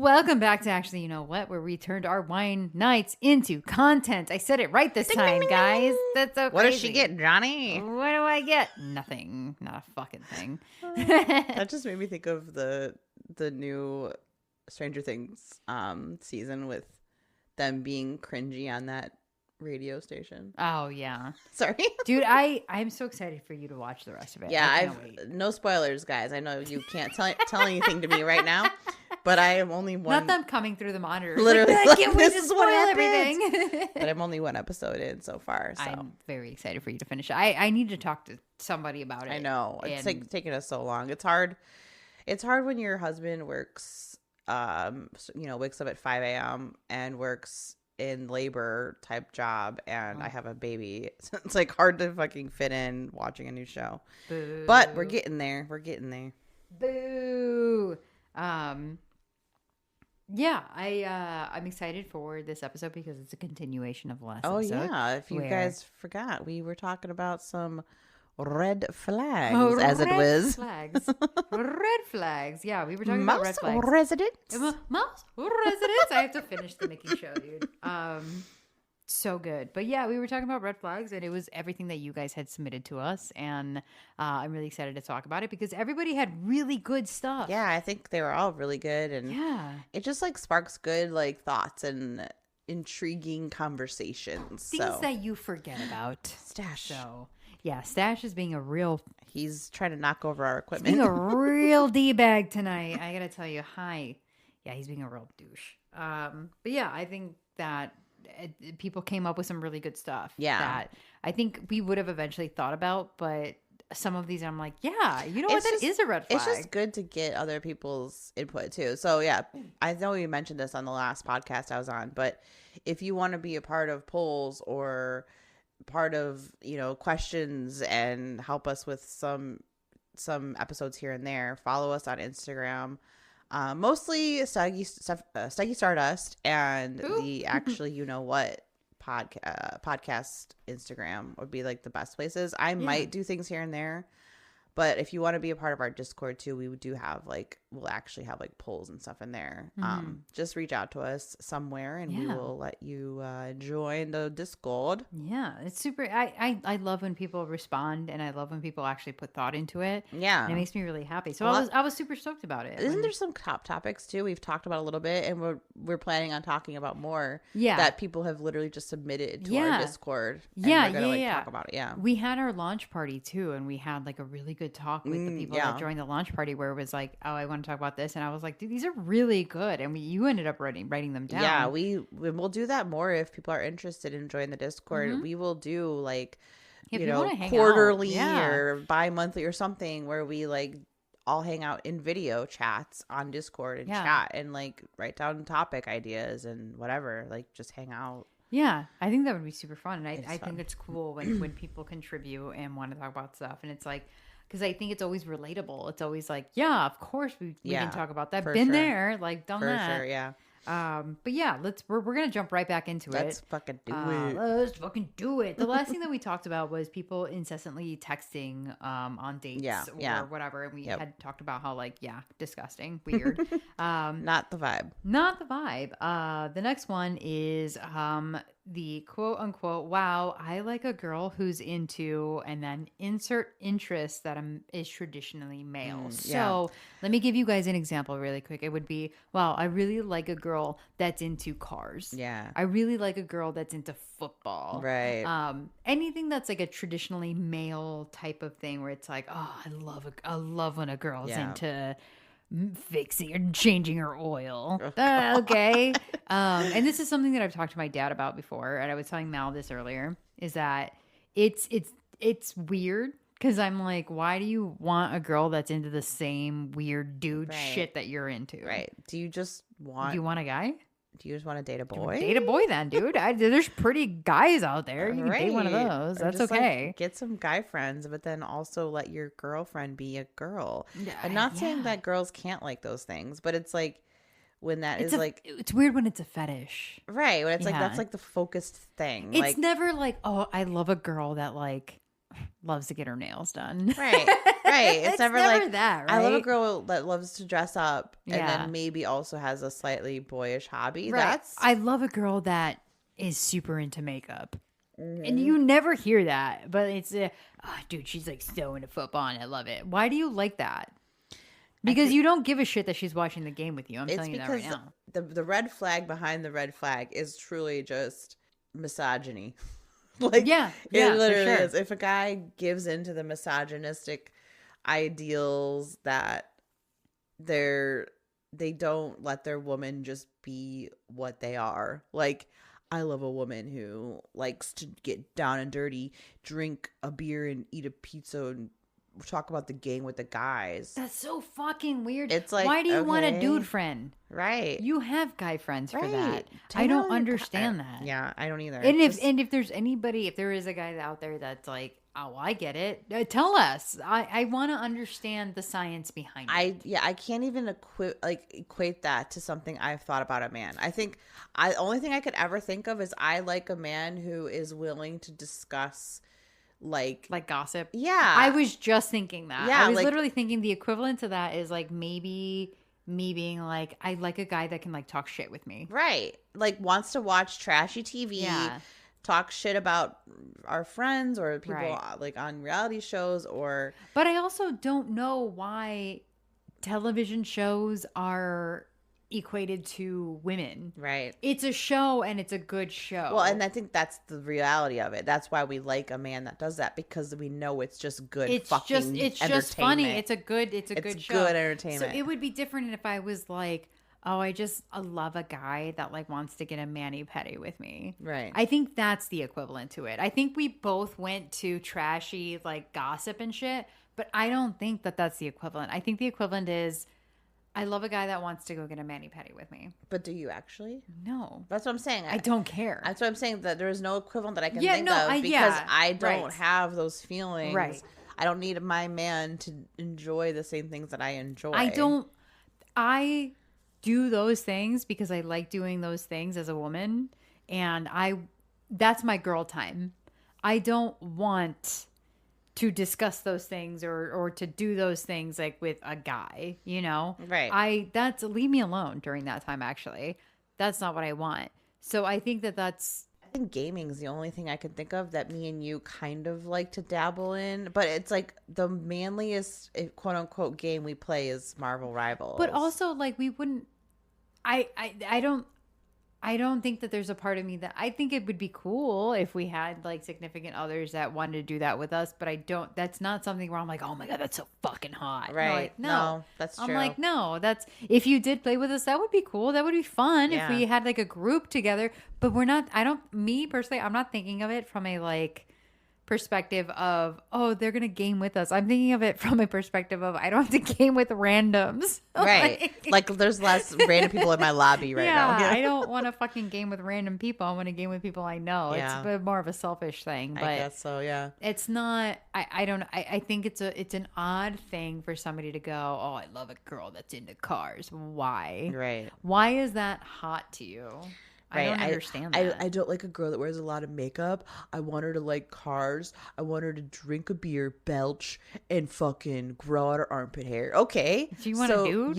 Welcome back to Actually You Know What, where we turned our wine nights into content. I said it right this time, guys. That's so crazy. What does she get, Johnny? What do I get? Nothing. Not a fucking thing. That just made me think of the new Stranger Things season with them being cringy on that radio station. Oh, yeah. Sorry. Dude, I'm so excited for you to watch the rest of it. Yeah, no spoilers, guys. I know you can't tell anything to me right now, but I am only one. Not them coming through the monitor. Literally, I can't wait to is spoil what everything. But I'm only one episode in so far. So I'm very excited for you to finish it. I need to talk to somebody about it. I know. It's like taking us so long. It's hard. It's hard when your husband works, wakes up at 5 a.m. and works in labor type job, and I have a baby. So it's like hard to fucking fit in watching a new show. Boo. But we're getting there. Boo. Yeah, I'm excited for this episode because it's a continuation of last episode. Oh yeah, if you guys forgot, we were talking about some red flags, as it was. Red flags. Yeah, we were talking about red flags. Mouse residents. I have to finish the Mickey show, dude. So good. But yeah, we were talking about red flags, and it was everything that you guys had submitted to us, and I'm really excited to talk about it because everybody had really good stuff. Yeah, I think they were all really good, and it just like sparks good like thoughts and intriguing conversations. Things that you forget about. Stash. So yeah, Stash is being a real... He's trying to knock over our equipment. He's being a real D-bag tonight. I gotta tell you, hi. Yeah, he's being a real douche. But yeah, I think that people came up with some really good stuff. Yeah. That I think we would have eventually thought about, but some of these I'm like, yeah, you know what? That is a red flag. It's just good to get other people's input too. So yeah, I know you mentioned this on the last podcast I was on, but if you want to be a part of polls or part of questions and help us with some episodes here and there, follow us on Instagram, mostly Stuggy Stardust and the Actually You Know What podcast Instagram would be like the best places. I might do things here and there, but if you want to be a part of our Discord too, we'll actually have like polls and stuff in there. Just reach out to us somewhere and we will let you join the Discord. Yeah, it's super. I love when people respond, and I love when people actually put thought into it. Yeah, and it makes me really happy. So I was super stoked about it. Isn't there some top topics too we've talked about a little bit, and we're planning on talking about more? Yeah, that people have literally just submitted to our Discord. And we're gonna talk about it. Yeah, we had our launch party too, and we had like a really good talk with the people that joined the launch party, where it was like, oh, I want to talk about this, and I was like, dude, these are really good, and you ended up writing them down. Yeah, we'll do that more if people are interested in joining the Discord. We will do like quarterly or bi-monthly or something where we like all hang out in video chats on Discord and chat and like write down topic ideas and whatever, like just hang out. Yeah, I think that would be super fun, and I think it's cool when people contribute and want to talk about stuff, and it's like, because I think it's always relatable. It's always like, yeah, of course we can talk about that. Been there, like done that. For sure, yeah. But yeah, we're gonna jump right back into it. Let's fucking do it. Let's fucking do it. The last thing that we talked about was people incessantly texting on dates or whatever, and we had talked about how disgusting, weird. Not the vibe. Not the vibe. The next one is the quote unquote, wow, I like a girl who's into, and then insert interest that is traditionally male. So let me give you guys an example really quick. It would be, wow, I really like a girl that's into cars. Yeah. I really like a girl that's into football. Right. Anything that's like a traditionally male type of thing where it's like, oh, I love when a girl's into fixing or changing her oil. Okay. And this is something that I've talked to my dad about before, and I was telling Mal this earlier, is that it's weird because I'm like, why do you want a girl that's into the same weird dude shit that you're into? Right. Do you want a guy? Do you just want to date a boy? Date a boy then, dude. There's pretty guys out there. You can date one of those. That's okay. Get some guy friends, but then also let your girlfriend be a girl. I'm not saying that girls can't like those things, but it's like when it's weird when it's a fetish. Right. When it's like that's like the focused thing. It's like, never like, oh, I love a girl that like loves to get her nails done. Right. Right. It's never like that, right? I love a girl that loves to dress up and Yeah. then maybe also has a slightly boyish hobby. Right. I love a girl that is super into makeup. Mm-hmm. And you never hear that, but it's dude, she's like so into football and I love it. Why do you like that? Because you don't give a shit that she's watching the game with you. I'm telling you that right now. The red flag behind the red flag is truly just misogyny. Like, yeah, it literally for sure. is. If a guy gives into the misogynistic ideals that they don't let their woman just be what they are. Like, I love a woman who likes to get down and dirty, drink a beer and eat a pizza and talk about the game with the guys. That's so fucking weird. It's like, why do you want a okay. dude friend? Right. You have guy friends for that. Right. I don't understand that. Yeah, I don't either. And if there's anybody, if there is a guy out there that's like, oh, I get it, tell us. I want to understand the science behind it. I can't even equate that to something I've thought about a man. I think only thing I could ever think of is I like a man who is willing to discuss like gossip. Yeah. I was just thinking that. Yeah, I was like, literally thinking the equivalent to that is like maybe me being like, I like a guy that can like talk shit with me. Right. Like wants to watch trashy TV, talk shit about our friends or people like on reality shows or. But I also don't know why television shows are equated to women. Right. It's a show and it's a good show. Well, and I think that's the reality of it. That's why we like a man that does that, because we know it's just good it's just funny. It's a good show. It's good entertainment. So it would be different if I was like, oh, I love a guy that like wants to get a mani-pedi with me. Right. I think that's the equivalent to it. I think we both went to trashy like gossip and shit, but I don't think that that's the equivalent. I think the equivalent is I love a guy that wants to go get a mani-pedi with me. But do you actually? No. That's what I'm saying. I don't care. That's what I'm saying, that there is no equivalent that I can think of because I don't have those feelings. Right. I don't need my man to enjoy the same things that I enjoy. I do those things because I like doing those things as a woman, and that's my girl time. I don't want to discuss those things or to do those things like with a guy, you know? Right. Leave me alone during that time, actually. That's not what I want. So I think I think gaming is the only thing I can think of that me and you kind of like to dabble in, but it's like the manliest quote unquote game we play is Marvel Rivals. But also like we wouldn't, I don't think that there's a part of me that I think it would be cool if we had like significant others that wanted to do that with us, but that's not something where I'm like, oh my God, that's so fucking hot. Right. Like, no, that's true. I'm like, no, if you did play with us, that would be cool. That would be fun if we had like a group together, but me personally, I'm not thinking of it from a like perspective of, oh, they're gonna game with us. I'm thinking of it from a perspective of I don't have to game with randoms. Right. like there's less random people in my lobby right now. Yeah, I don't want to fucking game with random people. I want to game with people I know. Yeah. It's a bit more of a selfish thing. But I guess so, yeah. It's not I don't I think it's an odd thing for somebody to go, oh, I love a girl that's into cars. Why? Right. Why is that hot to you? Right. I don't understand that. I don't like a girl that wears a lot of makeup. I want her to like cars. I want her to drink a beer, belch, and fucking grow out her armpit hair. Okay. So you want a dude?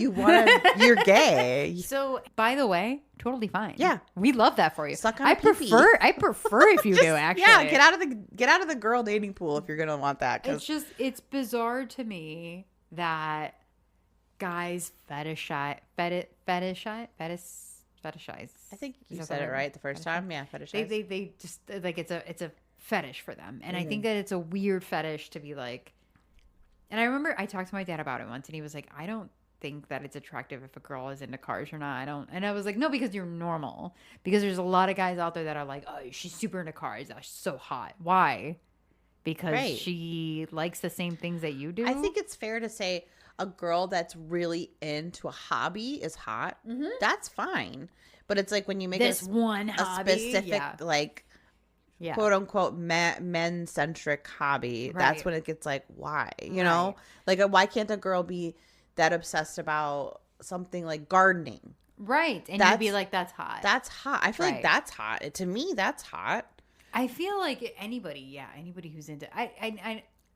You're gay. So, by the way, totally fine. Yeah. We love that for you. Suck on I pee-pee. prefer if you do, actually. Yeah, get out of the girl dating pool if you're going to want that. It's bizarre to me that guys fetishize. I think you said it right the first time. Yeah, fetishize. They just like it's a fetish for them, and I think that it's a weird fetish to be like. And I remember I talked to my dad about it once, and he was like, "I don't think that it's attractive if a girl is into cars or not. I don't." And I was like, "No, because you're normal. Because there's a lot of guys out there that are like, oh, she's super into cars. Oh, she's so hot. Why? Because she likes the same things that you do." I think it's fair to say a girl that's really into a hobby is hot. Mm-hmm. That's fine. But it's like when you make one hobby, specific quote unquote men centric hobby, that's when it gets like, why? You know? Like, why can't a girl be that obsessed about something like gardening? Right. And you'd be like, that's hot. That's hot. I feel like that's hot. To me, that's hot. I feel like anybody who's into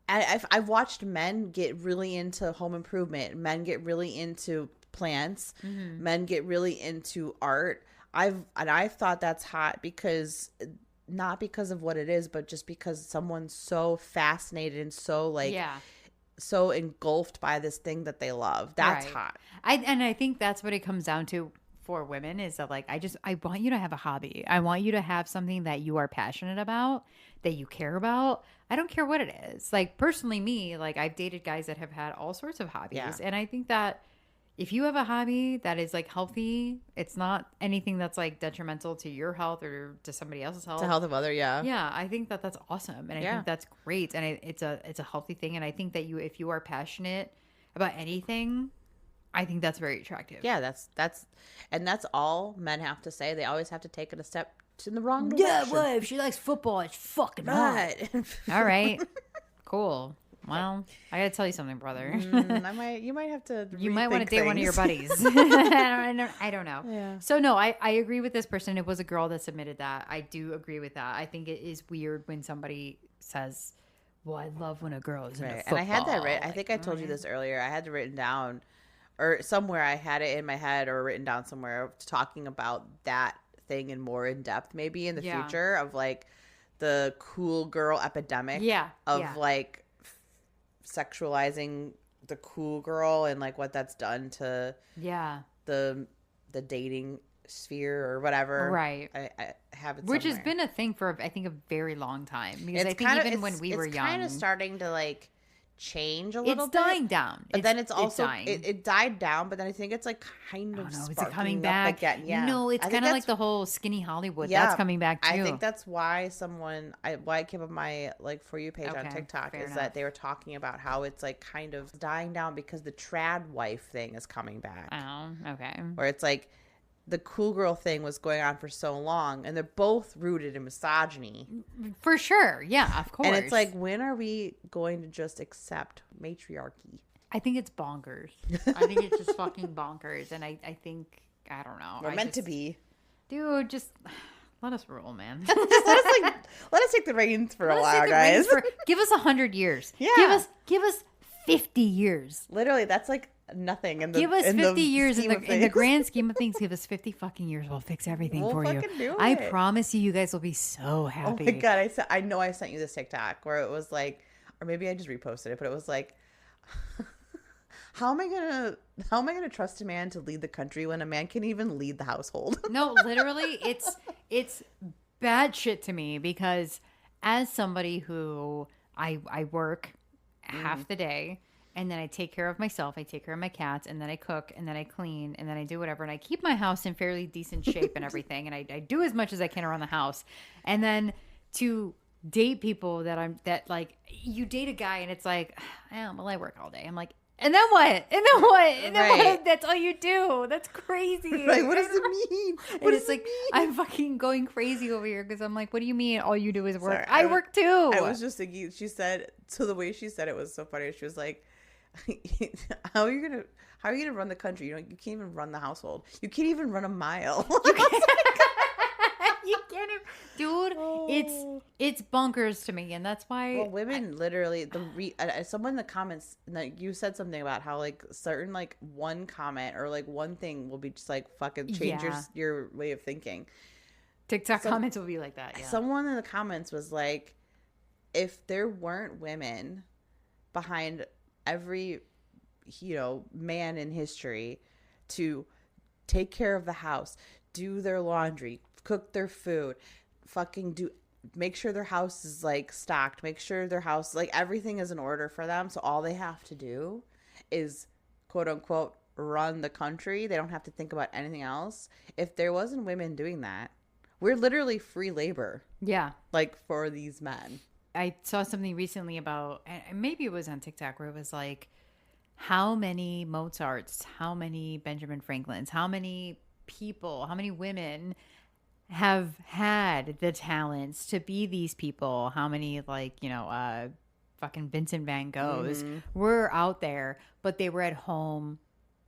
I've watched men get really into home improvement, men get really into plants, men get really into art. I've thought that's hot because not because of what it is, but just because someone's so fascinated and so like so engulfed by this thing that they love. That's hot. I think that's what it comes down to for women is that like I want you to have a hobby. I want you to have something that you are passionate about, that you care about. I don't care what it is. Like personally me, like I've dated guys that have had all sorts of hobbies. And I think that if you have a hobby that is like healthy, it's not anything that's like detrimental to your health or to somebody else's health. To health of other, Yeah, I think that that's awesome, and I think that's great, and it's a healthy thing, and I think that if you are passionate about anything, I think that's very attractive. Yeah, that's all men have to say. They always have to take it a step in the wrong direction. Yeah, well, if she likes football, it's fucking hot. All right, cool. Well, I gotta tell you something, brother. You might have to. You might want to date one of your buddies. I don't know. Yeah. So no, I agree with this person. It was a girl that submitted that. I do agree with that. I think it is weird when somebody says, "Well, I love when a girl is into football." And I had that written. I think I told you this earlier. I had it written down, or somewhere I had it in my head or written down somewhere, talking about that thing in more in depth, maybe in the future of like the cool girl epidemic. Like sexualizing the cool girl and like what that's done to the dating sphere or whatever. Right. I have it which somewhere. has been a thing for I think a very long time, because I think even when we were young, it's kind of starting to like change a little it's bit. Dying down. But then it's also it died down, but then I think it's like kind of is it coming back again. Yeah. No, it's kind of like the whole skinny Hollywood that's coming back too. I think that's why why it came up my like For You page on TikTok is that they were talking about how it's like kind of dying down because the trad wife thing is coming back. Oh, okay. Where it's like the cool girl thing was going on for so long, and they're both rooted in misogyny. For sure. Yeah, of course. And it's like, when are we going to just accept matriarchy? I think it's bonkers. I think it's just fucking bonkers. And I think, I don't know. We're meant to be. Dude, just let us rule, man. Just let us take the reins for a while, guys. Give us 100 years. Yeah. Give us 50 years. Literally, that's like nothing in the give us 50 years in the grand scheme of things. Give us 50 fucking years. We'll fix everything for you. Do I promise you guys will be so happy. Oh my god, I know I sent you this TikTok where it was like, or maybe I just reposted it, but it was like, how am I gonna trust a man to lead the country when a man can't even lead the household? No, literally, it's bad shit to me, because as somebody who I work half the day, and then I take care of myself, I take care of my cats, and then I cook, and then I clean, and then I do whatever, and I keep my house in fairly decent shape and everything, and I do as much as I can around the house. And then to date people that like, you date a guy and it's like, oh, well, I work all day. I'm like, and then what? And then what? And then what? That's all you do. That's crazy. Like, what does it mean? What is like, I'm fucking going crazy over here because I'm like, what do you mean all you do is work? Sorry, I work too. I was just thinking, she said, so the way she said it was so funny. She was like, how are you gonna run the country? You can't even run the household. You can't even run a mile. You can't even, dude. It's bonkers to me, and that's why. Well, women literally someone in the comments, like, you said something about how like certain like one comment or like one thing will be just like fucking change your way of thinking. TikTok comments will be like that. Yeah. Someone in the comments was like, if there weren't women behind every man in history to take care of the house, do their laundry, cook their food, make sure their house is like stocked, make sure their house, like, everything is in order for them, so all they have to do is quote unquote run the country. They don't have to think about anything else. If there wasn't women doing that, we're literally free labor. Yeah. Like, for these men. I saw something recently about, and maybe it was on TikTok, where it was like, how many Mozarts, how many Benjamin Franklins, how many people, how many women have had the talents to be these people? How many, like, fucking Vincent Van Goghs were out there, but they were at home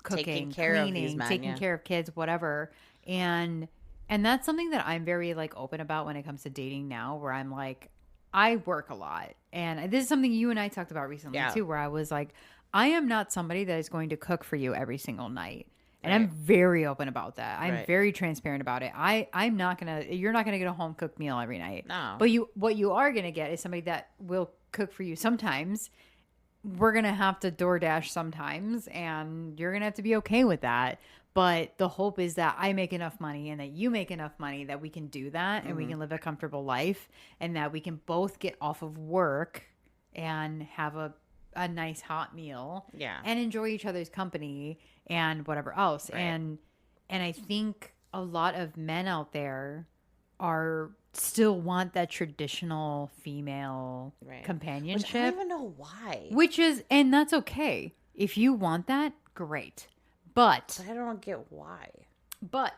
cooking, cleaning, taking care of kids, whatever. And that's something that I'm very like open about when it comes to dating now, where I'm like, I work a lot. And this is something you and I talked about recently Yeah. too, where I was like, I am not somebody that is going to cook for you every single night. And I'm Right. very open about that. I'm Right. very transparent about it. I'm not gonna you're not gonna get a home cooked meal every night. No. But what you are gonna get is somebody that will cook for you sometimes. We're gonna have to DoorDash sometimes, and you're gonna have to be okay with that. But the hope is that I make enough money and that you make enough money that we can do that and we can live a comfortable life and that we can both get off of work and have a nice hot meal Yeah. and enjoy each other's company and whatever else. Right. And I think a lot of men out there are still want that traditional female Right. Which I companionship, don't even know why. and that's okay. If you want that, great. But I don't get why.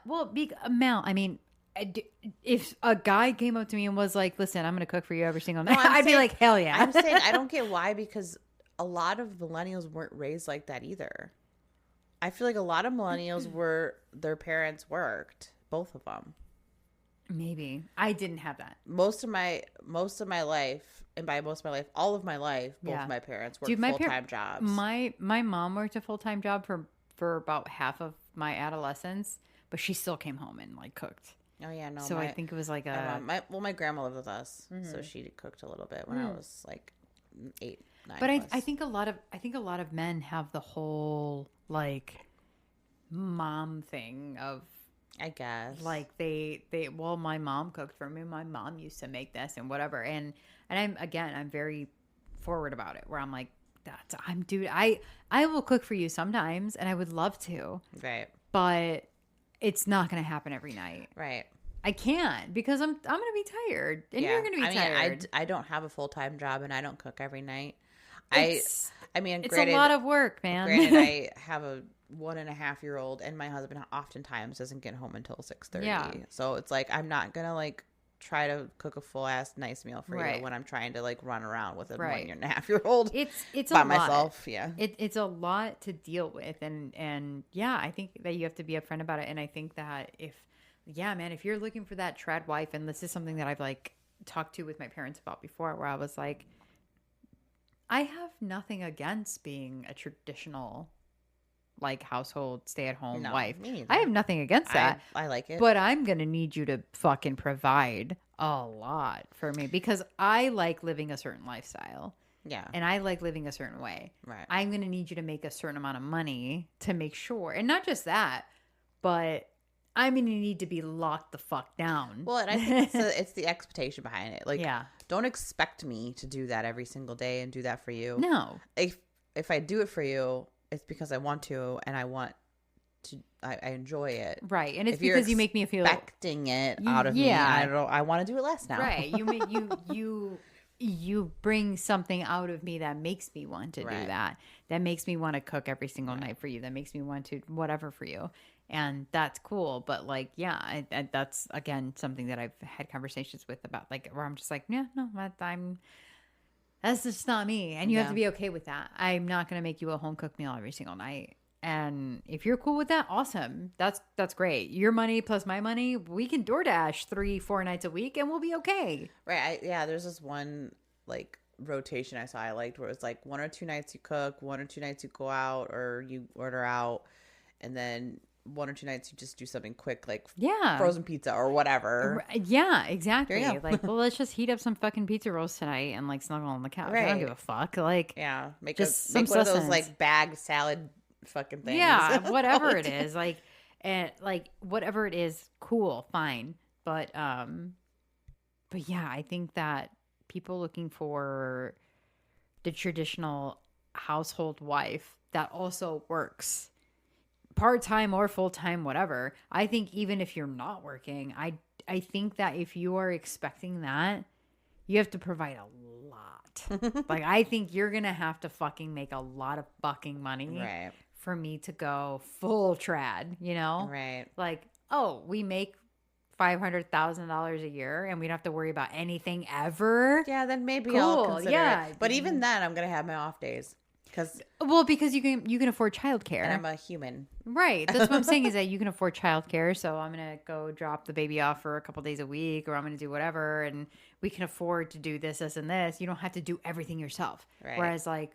well, Mel, I mean, if a guy came up to me and was like, "Listen, I'm going to cook for you every single night," I'd be saying- like, "Hell yeah!" I'm saying I don't get why, because a lot of millennials weren't raised like that either. I feel like a lot of millennials were, their parents worked, both of them. Maybe I didn't have that. Most of my life, and by most of my life, all of my life, both Yeah. of my parents worked Dude, my full-time jobs. My mom worked a full-time job for about half of my adolescence, but she still came home and like cooked. Oh yeah, no. So I think it was like my grandma lived with us, so she cooked a little bit when I was like 8, 9. But I think a lot of men have the whole like mom thing of, I guess, like they well, my mom cooked for me, my mom used to make this and whatever, and I'm very forward about it, where I'm like, I will cook for you sometimes and I would love to, right, but it's not going to happen every night. right. I can't, because I'm going to be tired and you're going to be tired. I don't have a full-time job and I don't cook every night. It's Granted, a lot of work, man. Granted, I have a 1.5-year-old, and my husband oftentimes doesn't get home until 6:30. Yeah. So it's like, I'm not gonna like try to cook a full ass nice meal for Right. you when I'm trying to like run around with a Right. 1.5-year-old. It's by a lot. myself. Yeah. It's a lot to deal with, and yeah, I think that you have to be upfront about it. And I think that if you're looking for that trad wife, and this is something that I've like talked to with my parents about before, where I was like, I have nothing against being a traditional like household stay-at-home No, wife. me neither. I have nothing against that. I like it. But I'm going to need you to fucking provide a lot for me, because I like living a certain lifestyle yeah. and I like living a certain way. Right. I'm going to need you to make a certain amount of money to make sure. And not just that, but I'm going to need to be locked the fuck down. Well, and I think it's the expectation behind it. Like, yeah. don't expect me to do that every single day and do that for you. No. If I do it for you, it's because I want to, and I enjoy it. Right. And it's If you're because you make me feel expecting it out of me. I want to do it less now. right. You bring something out of me that makes me want to do Right. that. That makes me want to cook every single night for you. That makes me want to whatever for you. And that's cool. But like, yeah, I that's again something that I've had conversations with about, like, where I'm just like, yeah, no, that's just not me. And you have Yeah. to be okay with that. I'm not going to make you a home cooked meal every single night. And if you're cool with that, awesome. That's great. Your money plus my money, we can DoorDash 3-4 nights a week and we'll be okay. Right. There's this one like rotation I saw I liked, where it's like 1 or 2 nights you cook, 1 or 2 nights you go out or you order out, and then 1 or 2 nights you just do something quick, like Yeah. frozen pizza or whatever. Yeah, exactly. There you go. Like, well, let's just heat up some fucking pizza rolls tonight and like snuggle on the couch. I don't Right. give a fuck. Like, Yeah. Make Just make some one of those sustenance. like bag salad fucking things. yeah, whatever it is, like, and like whatever it is, cool, fine. But yeah, I think that people looking for the traditional household wife that also works part-time or full-time, whatever. I think even if you're not working, I think that if you are expecting that, you have to provide a lot. Like, I think you're gonna have to fucking make a lot of fucking money Right. for me to go full trad, you know? Right. Like, oh, we make $500,000 a year and we don't have to worry about anything ever. Yeah, then maybe Cool, I'll consider yeah. it. But even then, I'm gonna have my off days. Because you can afford childcare. And I'm a human. Right. That's what I'm saying is that you can afford childcare. So I'm going to go drop the baby off for a couple days a week, or I'm going to do whatever. And we can afford to do this, and this. You don't have to do everything yourself. Right. Whereas like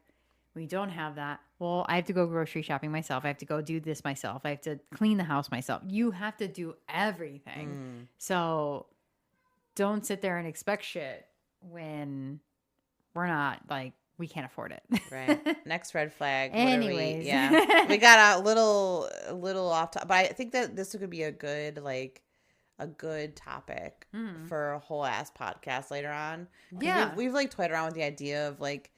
we don't have that. Well, I have to go grocery shopping myself. I have to go do this myself. I have to clean the house myself. You have to do everything. So don't sit there and expect shit when we're not like, we can't afford it. Right. Next red flag. Anyways. We got a little off topic, but I think that this could be a good topic for a whole ass podcast later on. Yeah. We've like toyed around with the idea of like,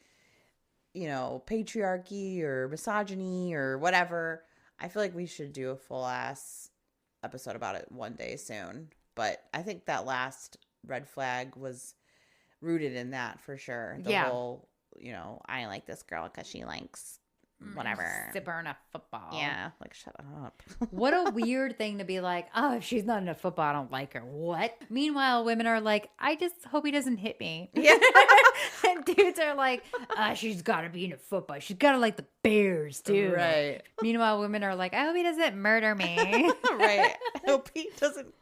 you know, patriarchy or misogyny or whatever. I feel like we should do a full ass episode about it one day soon. But I think that last red flag was rooted in that for sure. The whole, you know, I like this girl because she likes whatever. Zipper in a football. Yeah. Like, shut up. What a weird thing to be like, oh, if she's not in a football, I don't like her. What? Meanwhile, women are like, I just hope he doesn't hit me. Yeah. And dudes are like, she's got to be in a football. She's got to like the Bears, too. Right. Meanwhile, women are like, I hope he doesn't murder me. Right. I hope he doesn't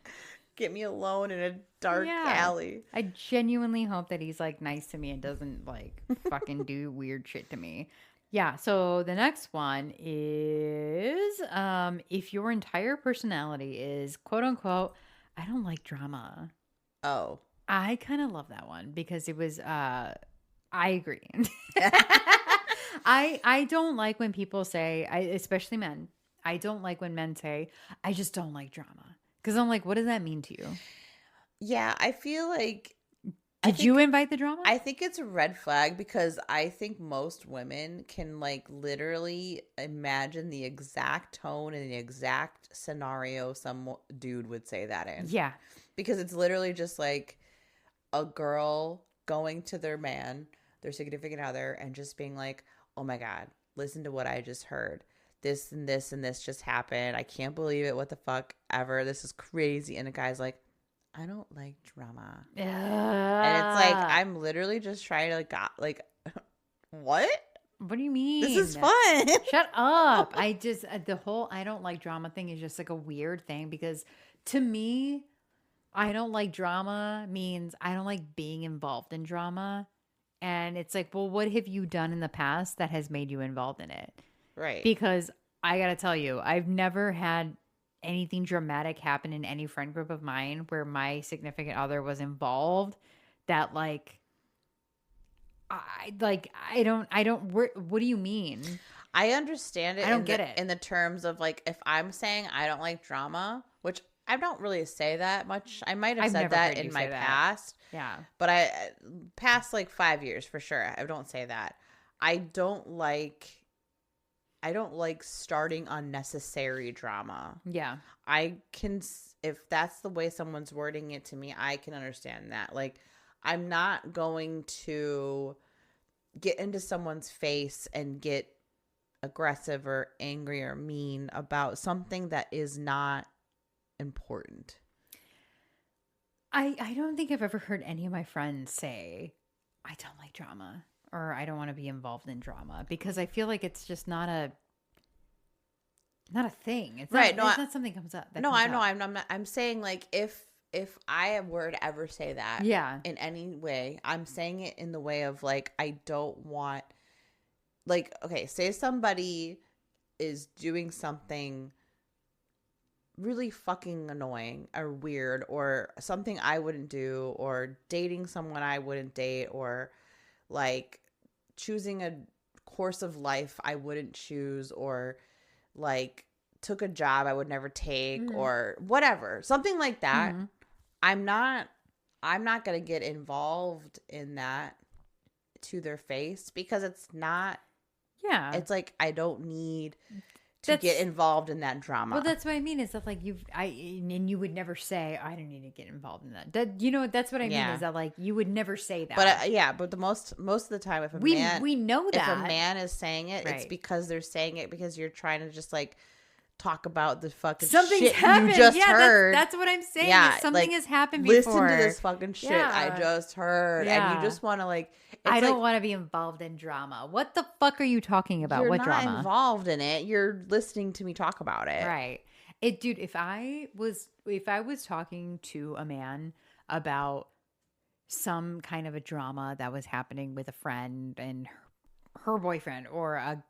get me alone in a dark alley. I genuinely hope that he's like nice to me and doesn't like fucking do weird shit to me. Yeah, so the next one is if your entire personality is quote unquote, I don't like drama. Oh. I kind of love that one because it was I agree. I don't like when people say, especially men, I don't like when men say, I just don't like drama. Because I'm like, what does that mean to you? Yeah, I feel like... Did you invite the drama? I think it's a red flag because I think most women can like literally imagine the exact tone and the exact scenario some dude would say that in. Yeah. Because it's literally just like a girl going to their man, their significant other, and just being like, oh my God, listen to what I just heard. This and this and this just happened. I can't believe it. What the fuck ever. This is crazy. And the guy's like, I don't like drama. And it's like, I'm literally just trying to like, what? What do you mean? This is fun. Shut up. I just, the whole I don't like drama thing is just like a weird thing because to me, I don't like drama means I don't like being involved in drama. And it's like, well, what have you done in the past that has made you involved in it? Right. Because I got to tell you, I've never had anything dramatic happen in any friend group of mine where my significant other was involved that like, I don't, what do you mean? I understand it. I don't get it. In the terms of like, if I'm saying I don't like drama, which I don't really say that much. I might have said that in my past. Yeah. But past like 5 years for sure. I don't say that. I don't like starting unnecessary drama. Yeah. I can, if that's the way someone's wording it to me, I can understand that. Like, I'm not going to get into someone's face and get aggressive or angry or mean about something that is not important. I don't think I've ever heard any of my friends say, I don't like drama or I don't want to be involved in drama because I feel like it's just not a thing. It's right. Not, it's not something comes up. No, I know. I'm not. I'm saying like if I were to ever say that, in any way, I'm saying it in the way of like I don't want, like, okay, say somebody is doing something really fucking annoying or weird or something I wouldn't do or dating someone I wouldn't date or like choosing a course of life I wouldn't choose or like took a job I would never take or whatever, something like that. I'm not going to get involved in that to their face because it's not, it's like, I don't need to get involved in that drama. Well, that's what I mean is that like and you would never say, I don't need to get involved in that. You know, that's what I mean is that like, you would never say that. But but the most of the time, if we know that if a man is saying it, it's because they're saying it because you're trying to just like talk about the fucking Something's shit happened. you just yeah, heard. That's what I'm saying. Yeah, Something like, has happened listen before. to this fucking shit I just heard. And you just want to like, I don't like, want to be involved in drama. What the fuck are you talking about? you're What not drama? involved in it. You're listening to me talk about it. Right. Dude, if I was talking to a man about some kind of a drama that was happening with a friend and her boyfriend, or a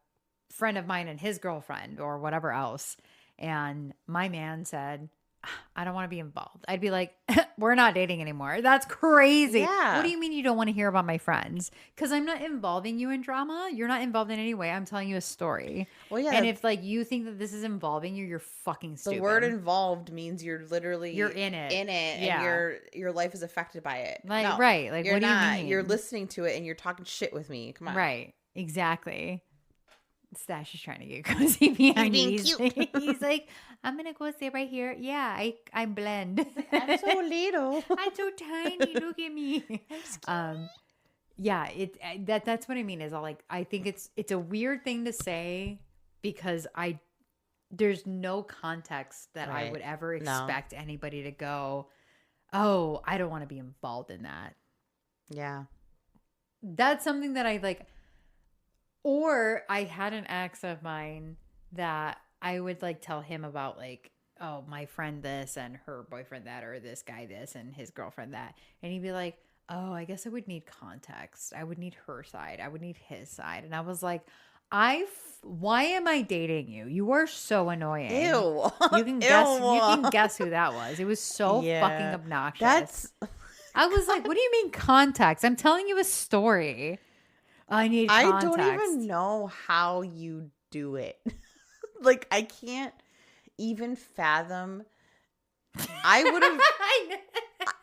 friend of mine and his girlfriend, or whatever else, and my man said, I don't want to be involved, I'd be like, we're not dating anymore. That's crazy. Yeah. What do you mean you don't want to hear about my friends? Because I'm not involving you in drama. You're not involved in any way. I'm telling you a story. Well, yeah. And if like you think that this is involving you, you're fucking stupid. The word involved means you're literally you're in it. And your life is affected by it. Like, no, right. Like, you're what not. do you mean? You're listening to it and you're talking shit with me. Come on. Right. Exactly. Stash is trying to get cozy behind you. He's like, I'm gonna go stay right here. Yeah, I blend. I'm so little. I'm so tiny. Look at me. Yeah, that's what I mean. Is I think it's a weird thing to say, because there's no context that I would ever expect anybody to go, oh, I don't want to be involved in that. Yeah, that's something that I like. Or I had an ex of mine that I would like tell him about, like, oh, my friend this and her boyfriend that, or this guy this and his girlfriend that. And he'd be like, oh, I guess I would need context. I would need her side. I would need his side. And I was like, why am I dating you? You are so annoying. Ew. You can guess who that was. It was so fucking obnoxious. I was like, what do you mean context? I'm telling you a story. I need context. I don't even know how you do it. Like, I can't even fathom. I would have,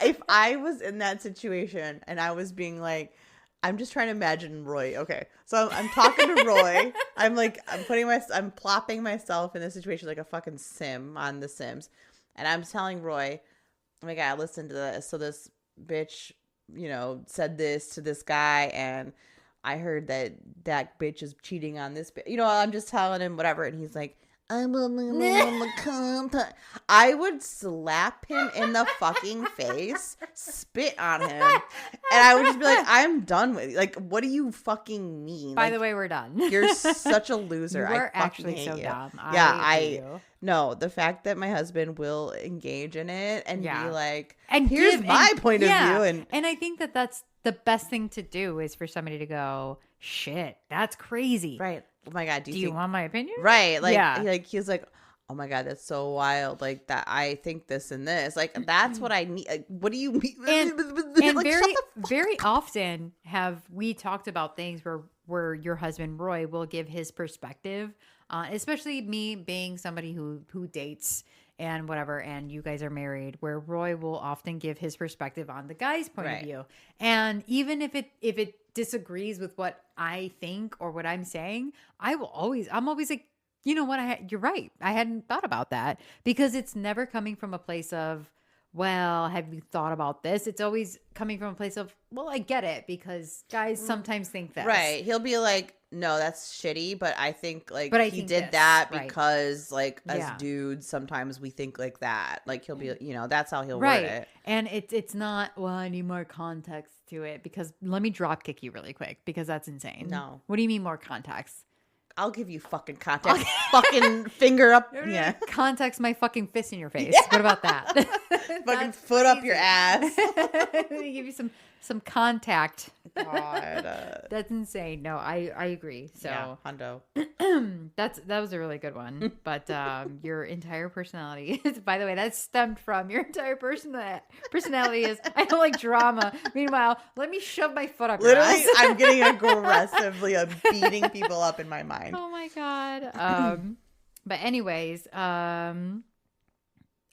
if I was in that situation and I was being like, I'm just trying to imagine Roy. Okay. So I'm talking to Roy. I'm plopping myself in this situation like a fucking sim on The Sims. And I'm telling Roy, oh my God, listen to this. So this bitch, said this to this guy, and I heard that bitch is cheating on this bitch. I'm just telling him whatever. And he's like, I would slap him in the fucking face, spit on him, and I would just be like, I'm done with you. Like, what do you fucking mean? By the way, we're done. You're such a loser. You are I actually hate so you. dumb. No, the fact that my husband will engage in it and be like, and here's my point of view. And I think that that's the best thing to do, is for somebody to go, shit, that's crazy. Right. Oh my God. Do you want my opinion? Right. Like, he's like, oh my God, that's so wild. Like, that I think this and this. Like, that's what I need. Like, what do you mean? And like, very often have we talked about things where your husband, Roy, will give his perspective, especially me being somebody who dates and whatever, and you guys are married, where Roy will often give his perspective on the guy's point of view. And even if it disagrees with what I think or what I'm saying, I'm always like, you know what, you're right. I hadn't thought about that, because it's never coming from a place of, well, have you thought about this? It's always coming from a place of, well, I get it, because guys sometimes think this. Right. He'll be like, no, that's shitty, but I think he did this, that right. because as dudes, sometimes we think like that. Like, he'll be, that's how he'll word it. And it's not, well, I need more context to it, because let me drop kick you really quick, because that's insane. No. What do you mean more context? I'll give you fucking context. Fucking finger up. Yeah. Context my fucking fist in your face. What about that? Fucking foot up your ass. Let me give you some contact. God. That's insane. No, I agree. So yeah, hundo. that was a really good one. But your entire personality is, by the way, that stemmed from your entire personality is, I don't like drama. Meanwhile, let me shove my foot up your ass. I'm getting aggressively beating people up in my mind. Oh my God. But anyways, the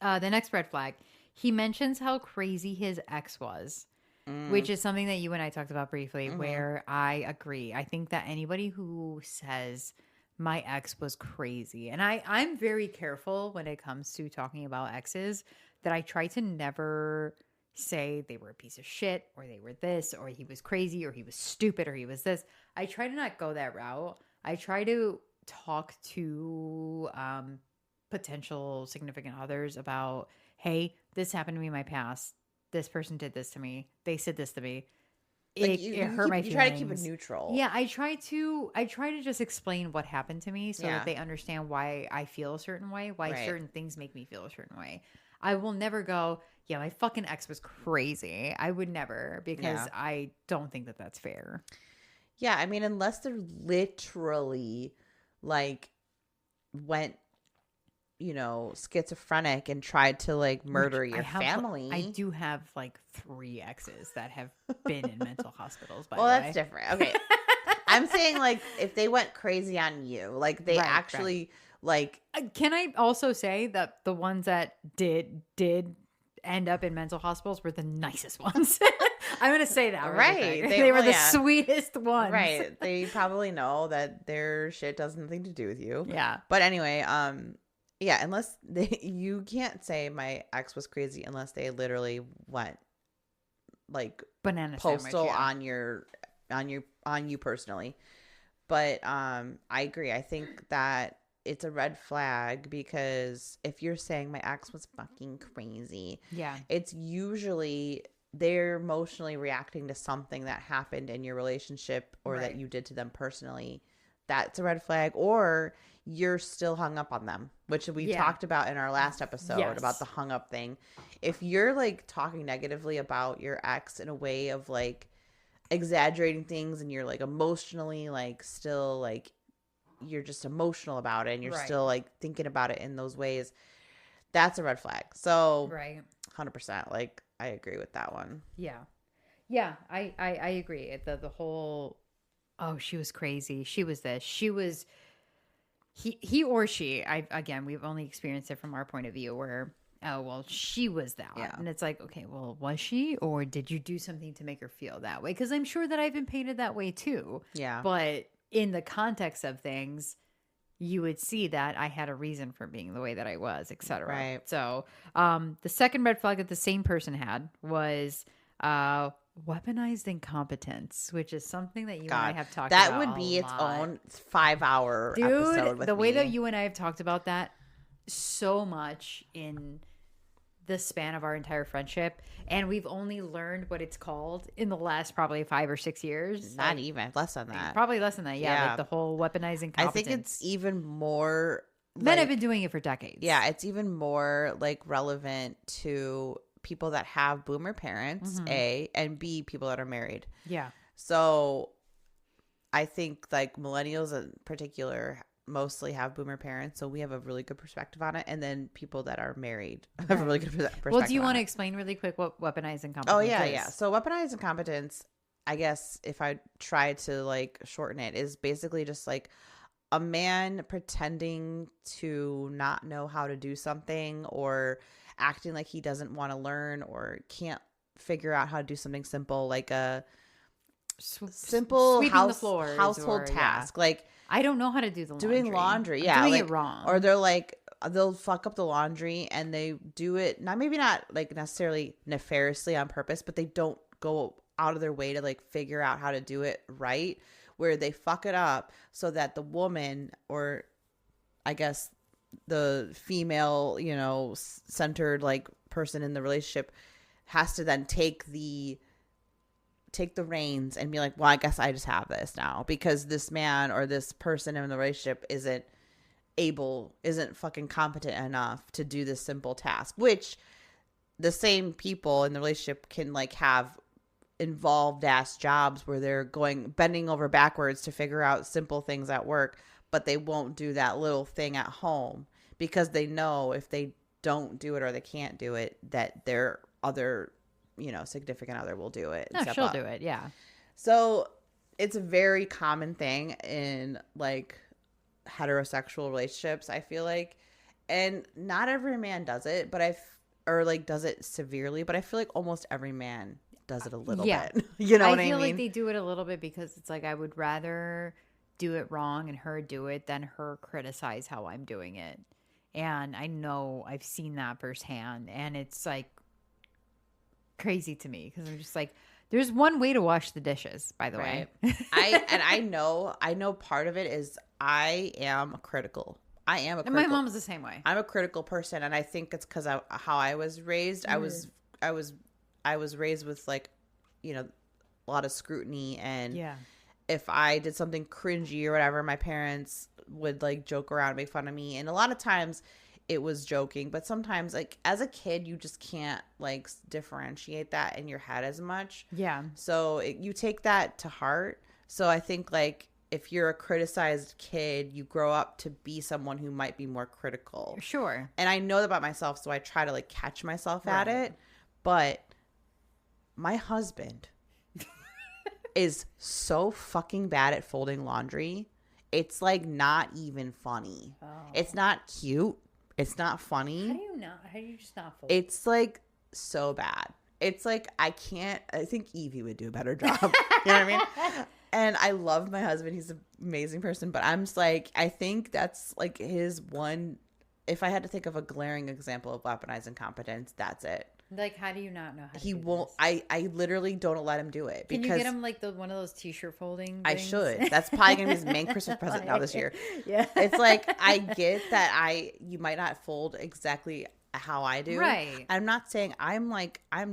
next red flag, he mentions how crazy his ex was. Which is something that you and I talked about briefly, where I agree. I think that anybody who says my ex was crazy, and I'm very careful when it comes to talking about exes, that I try to never say they were a piece of shit, or they were this, or he was crazy, or he was stupid, or he was this. I try to not go that route. I try to talk to potential significant others about, hey, this happened to me in my past. This person did this to me. They said this to me. Like It hurt my you try to keep it feelings. neutral. Yeah, I try to just explain what happened to me so that Yeah. they understand why I feel a certain way, why Right. certain things make me feel a certain way. I will never go, yeah, my fucking ex was crazy. I would never, because Yeah. I don't think that that's fair. Yeah, I mean, unless they're literally like went, schizophrenic and tried to like Which murder your I family. do have like 3 exes that have been in mental hospitals, by Well, the that's way. different. Okay. I'm saying like if they went crazy on you, like they Right, actually like Can I also say that the ones that did end up in mental hospitals were the nicest ones? I'm going to say that really right. quick. They They were well, the yeah. sweetest ones. Right. They probably know that their shit does nothing to do with you. Yeah. But anyway, yeah, unless you can't say my ex was crazy unless they literally went like Banana postal sandwich, yeah. on you personally. But I agree. I think that it's a red flag because if you're saying my ex was fucking crazy, Yeah. it's usually they're emotionally reacting to something that happened in your relationship or that Right. you did to them personally. That's a red flag. Or you're still hung up on them, which we Yeah. talked about in our last episode Yes. about the hung up thing. If you're like talking negatively about your ex in a way of like exaggerating things and you're like emotionally like still like you're just emotional about it and you're Right. still like thinking about it in those ways, that's a red flag. So Right. 100% like I agree with that one. Yeah. Yeah, I agree. The whole, oh, she was crazy. She was this. She was he or she. Again, we've only experienced it from our point of view where, oh, well, she was that. Yeah. And it's like, okay, well, was she, or did you do something to make her feel that way? Because I'm sure that I've been painted that way too. Yeah. But in the context of things, you would see that I had a reason for being the way that I was, etc. Right. So, the second red flag that the same person had was weaponized incompetence, which is something that you and I have talked that about. would be a its lot. own 5-hour episode Dude, with the way me. that you and I have talked about that so much in the span of our entire friendship, and we've only learned what it's called in the last probably 5 or 6 years. Not even less than that. Probably less than that. Yeah, Yeah. like the whole weaponizing competence. I think it's even more Men have like- been doing it for decades. Yeah, it's even more like relevant to people that have boomer parents, A, and B, people that are married. Yeah. So I think like millennials in particular mostly have boomer parents, so we have a really good perspective on it. And then people that are married have a really good perspective. Well, do you on want to it. explain really quick what weaponized incompetence Oh is? yeah. So weaponized incompetence, I guess if I try to like shorten it, is basically just like a man pretending to not know how to do something or acting like he doesn't want to learn or can't figure out how to do something simple, like a simple sweeping the floors household or, task. yeah. Like I don't know how to do the laundry. doing laundry. I'm Yeah. doing like, it wrong. Or they're like, they'll fuck up the laundry and they do it maybe not like necessarily nefariously on purpose, but they don't go out of their way to like figure out how to do it right, where they fuck it up so that the woman, or I guess the female, centered like person in the relationship, has to then take the reins and be like, well, I guess I just have this now because this man or this person in the relationship isn't fucking competent enough to do this simple task, which the same people in the relationship can like have involved ass jobs where they're bending over backwards to figure out simple things at work, but they won't do that little thing at home because they know if they don't do it or they can't do it, that their other, significant other will do it. No, she'll do it. Yeah. So it's a very common thing in like heterosexual relationships, I feel like, and not every man does it, but does it severely, but I feel like almost every man does it a little bit. You know what I mean? I feel like they do it a little bit because it's like I would rather do it wrong and her do it than her criticize how I'm doing it. And I know I've seen that firsthand, and it's like crazy to me because I'm just like, there's one way to wash the dishes, by the way. I know part of it is I am critical I am a And my critical. mom was the same way. I'm a critical person, and I think it's because of how I was raised. I was raised with like, you know, a lot of scrutiny, and Yeah. if I did something cringy or whatever, my parents would like joke around and make fun of me. And a lot of times it was joking, but sometimes like as a kid, you just can't like differentiate that in your head as much. Yeah. So you take that to heart. So I think like if you're a criticized kid, you grow up to be someone who might be more critical. Sure. And I know that about myself, so I try to like catch myself at Right. it. But my husband is so fucking bad at folding laundry. It's like not even funny. Oh. It's not cute. It's not funny. How do you just not fold? It's like so bad. It's like I think Evie would do a better job. You know what I mean? And I love my husband. He's an amazing person. But I'm just like, I think that's like his one. If I had to think of a glaring example of weaponized incompetence, that's it. Like, how do you not know how to He do won't. this? I literally don't let him do it Can because you get him like one of those t-shirt folding I things? should. That's probably gonna be his main Christmas present now this year. Yeah. It's like I get that you might not fold exactly how I do. Right. I'm not saying I'm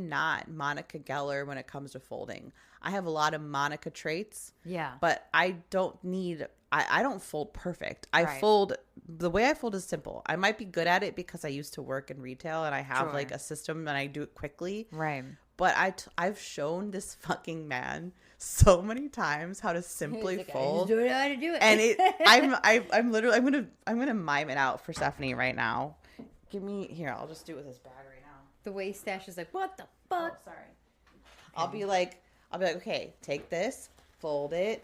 not Monica Geller when it comes to folding. I have a lot of Monica traits. Yeah. But I don't need. I don't fold perfect. Right. The way I fold is simple. I might be good at it because I used to work in retail and I have Sure. like a system and I do it quickly. Right. But I've shown this fucking man so many times how to simply fold. Do it how to do it. And I'm literally I'm gonna mime it out for Stephanie right now. Give me here. I'll just do it with this bag right now. The way Stash is like, what the fuck? Oh, sorry. I'll be like, okay, take this, fold it,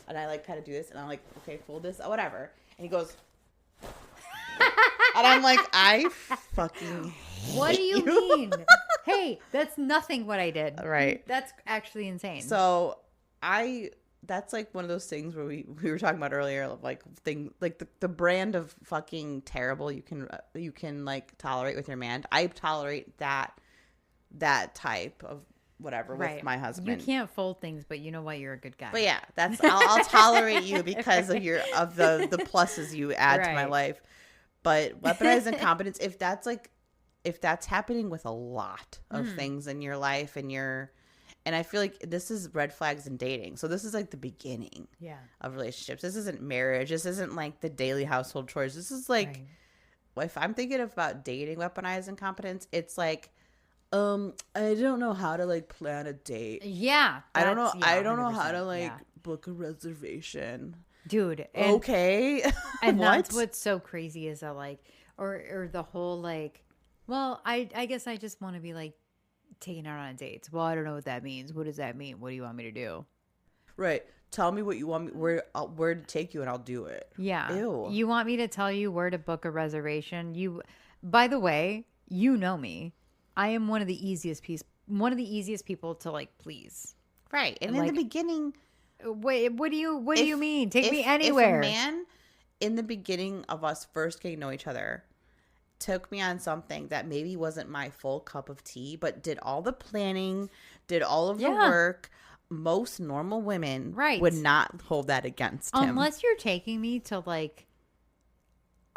and I like kind of do this, and I'm like, okay, fold this, whatever. And he goes, and I'm like, I fucking hate What do you mean? Hey, that's nothing what I did. Right. That's actually insane. So that's like one of those things where we were talking about earlier of like the brand of fucking terrible you can like tolerate with your man. I tolerate that type of whatever with my husband. You can't fold things, but you know what? You're a good guy. But yeah, I'll tolerate you because of the pluses you add to my Right. life. But weaponized incompetence, if that's happening with a lot of things in your life and I feel like this is red flags in dating. So this is like the beginning of relationships. This isn't marriage. This isn't like the daily household chores. This is like, if I'm thinking about dating weaponized incompetence, it's like, I don't know how to like plan a date. Yeah. I don't know 100%, how to like book a reservation. Dude. Okay. And What? that's what's so crazy is that like, or the whole like, well, I guess I just want to be like taken out on dates. Well, I don't know what that means. What does that mean? What do you want me to do? Right. Tell me what you want me where to take you and I'll do it. Yeah. Ew. You want me to tell you where to book a reservation? By the way, you know me. I am one of the easiest people to like please. Right. And Like, in the beginning, Wait, what do you mean? Take me anywhere. If a man in the beginning of us first getting to know each other took me on something that maybe wasn't my full cup of tea, but did all the planning, did all of the work, most normal women would not hold that against him. Unless you're taking me to like,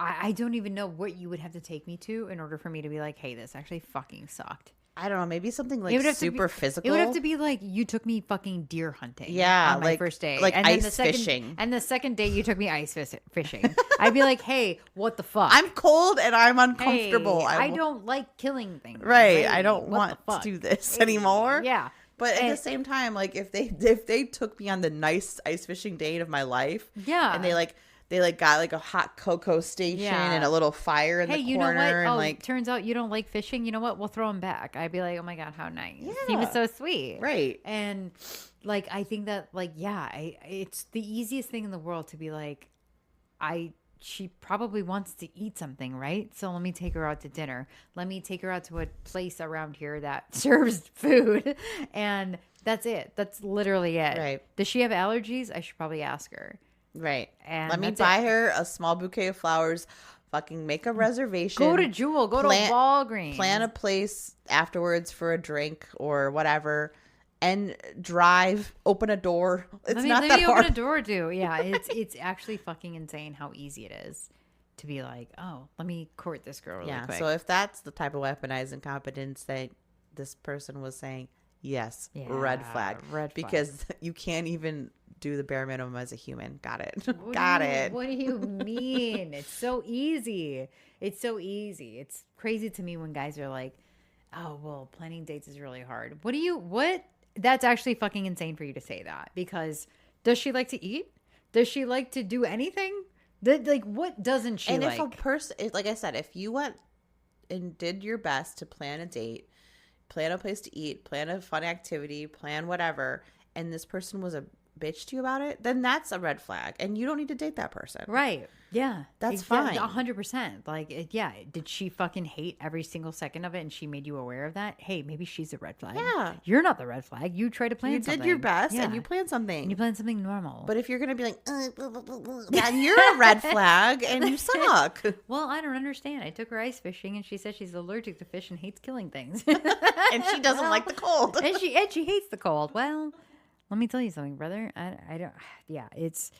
I don't even know what you would have to take me to in order for me to be like, hey, this actually fucking sucked. I don't know, maybe something like super physical. It would have to be like you took me fucking deer hunting. Yeah, on my like first day, like and ice fishing. And the second day you took me ice fishing. I'd be like, hey, what the fuck? I'm cold and I'm uncomfortable. Hey, I don't like killing things. Right. Hey, I don't what the want to fuck? do this Hey, anymore. Yeah. But at the same time, like if they took me on the nice ice fishing date of my life, and they got like a hot cocoa station and a little fire in the corner, you know what? and Oh, like turns out you don't like fishing. You know what? We'll throw him back. I'd be like, oh my god, how nice. He was so sweet, right? And like I think that like it's the easiest thing in the world to be like, she probably wants to eat something, right? So let me take her out to dinner. Let me take her out to a place around here that serves food. And that's it. That's literally it. Right. Does she have allergies? I should probably ask her. Right. And let me buy her a small bouquet of flowers. Fucking make a reservation. Go to Jewel. Go to Walgreens. Plan a place afterwards for a drink or whatever. and drive, open a door. It's let me not that hard. Open a door or two. Yeah, it's actually fucking insane how easy it is to be like, oh, let me court this girl really quick. So if that's the type of weaponized incompetence that this person was saying, yes, red flag. Because you can't even do the bare minimum as a human. Got it. Got it. What do you mean? It's so easy. It's so easy. It's crazy to me when guys are like, oh, well, planning dates is really hard. What? That's actually fucking insane for you to say that, because does she like to eat? Does she like to do anything? Like, what doesn't she like? And if a person, like I said, if you went and did your best to plan a date, plan a place to eat, plan a fun activity, plan whatever, and this person was a bitch to you about it, then that's a red flag, and you don't need to date that person. Right. Yeah. That's fine. 100%. Like, yeah. Did she fucking hate every single second of it and she made you aware of that? Hey, maybe she's a red flag. Yeah. You're not the red flag. You try to plan something. You did your best and you planned something. And you planned something normal. But if you're going to be like, then you're a red flag and you suck. Well, I don't understand. I took her ice fishing and she said she's allergic to fish and hates killing things. And she doesn't like the cold. And she hates the cold. Well, let me tell you something, brother. I don't. Yeah, it's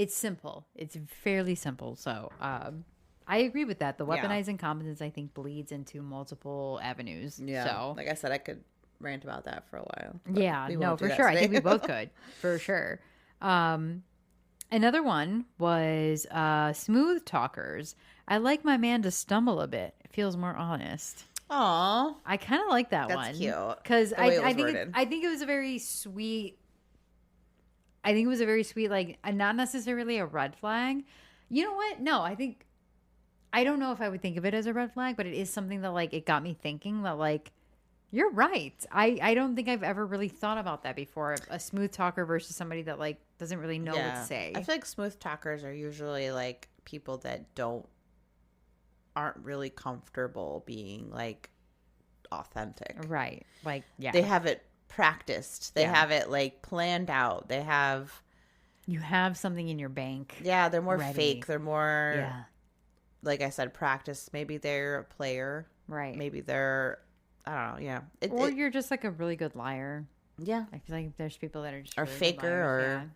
simple. It's fairly simple. So I agree with that. The weaponized incompetence, I think, bleeds into multiple avenues. Yeah. So, like I said, I could rant about that for a while. Yeah. No, for sure. I think we both could. For sure. Another one was smooth talkers. I like my man to stumble a bit. It feels more honest. Aw. I kind of like that one. That's cute. Because I think it was a very sweet. I think it was a very sweet, like, not necessarily a red flag. You know what? No, I don't know if I would think of it as a red flag, but it is something that, like, it got me thinking that, like, you're right. I don't think I've ever really thought about that before. A smooth talker versus somebody that, like, doesn't really know what to say. I feel like smooth talkers are usually, like, people that aren't really comfortable being, like, authentic. Right. Like, yeah. They have it practiced. They have it, like, planned out. You have something in your bank. Yeah, they're more ready. fake. They're more, like I said, practiced. Maybe they're a player. Right. Maybe they're, I don't know, yeah. Or you're just, like, a really good liar. Yeah. I feel like there's people that are just or really faker or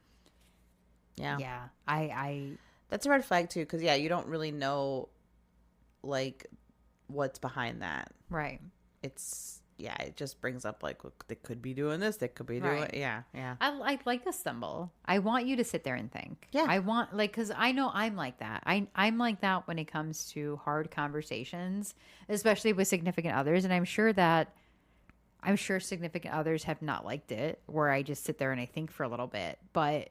yeah. I that's a red flag too, because you don't really know, like, what's behind that. Right. It just brings up, like, they could be doing this, they could be doing yeah. I like a stumble. I want you to sit there and think. Yeah. I want, like, because I know I'm like that. I'm like that when it comes to hard conversations, especially with significant others. And I'm sure significant others have not liked it, where I just sit there and I think for a little bit. But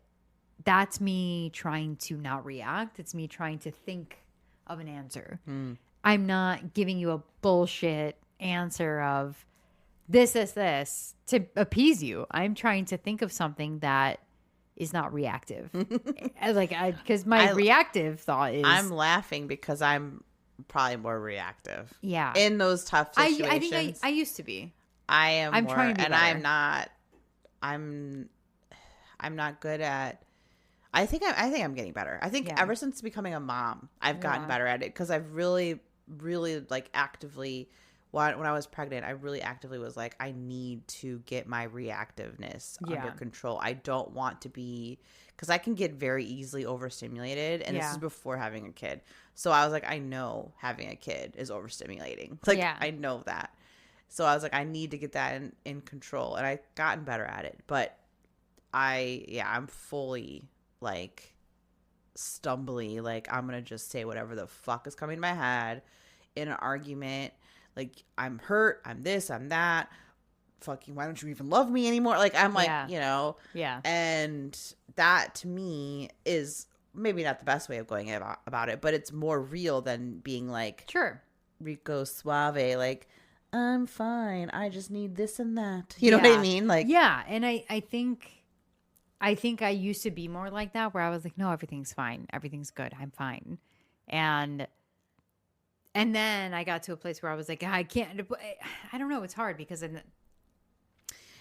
that's me trying to not react. It's me trying to think of an answer. I'm not giving you a bullshit answer of this to appease you. I'm trying to think of something that is not reactive. Because my reactive thought is, I'm laughing because I'm probably more reactive. Yeah. In those tough situations. I think I used to be. I'm more, trying to be and better. I'm not good at. I think I'm getting better. I think ever since becoming a mom, I've gotten better at it, because I've really, really, like, actively. When I was pregnant, I really actively was like, I need to get my reactiveness under control. I don't want to be, because I can get very easily overstimulated, and this is before having a kid. So I was like, I know having a kid is overstimulating. Like, I know that. So I was like, I need to get that in control, and I've gotten better at it. But I'm fully, like, stumbly. Like, I'm going to just say whatever the fuck is coming to my head in an argument. Like, I'm hurt, I'm this, I'm that. Fucking, why don't you even love me anymore? Like, I'm like, you know. Yeah. And that, to me, is maybe not the best way of going about it, but it's more real than being like, sure, Rico Suave, like, I'm fine, I just need this and that. You know what I mean? Like, yeah. And I think I used to be more like that, where I was like, no, everything's fine, everything's good, I'm fine. And then I got to a place where I was like, I can't. I don't know. It's hard because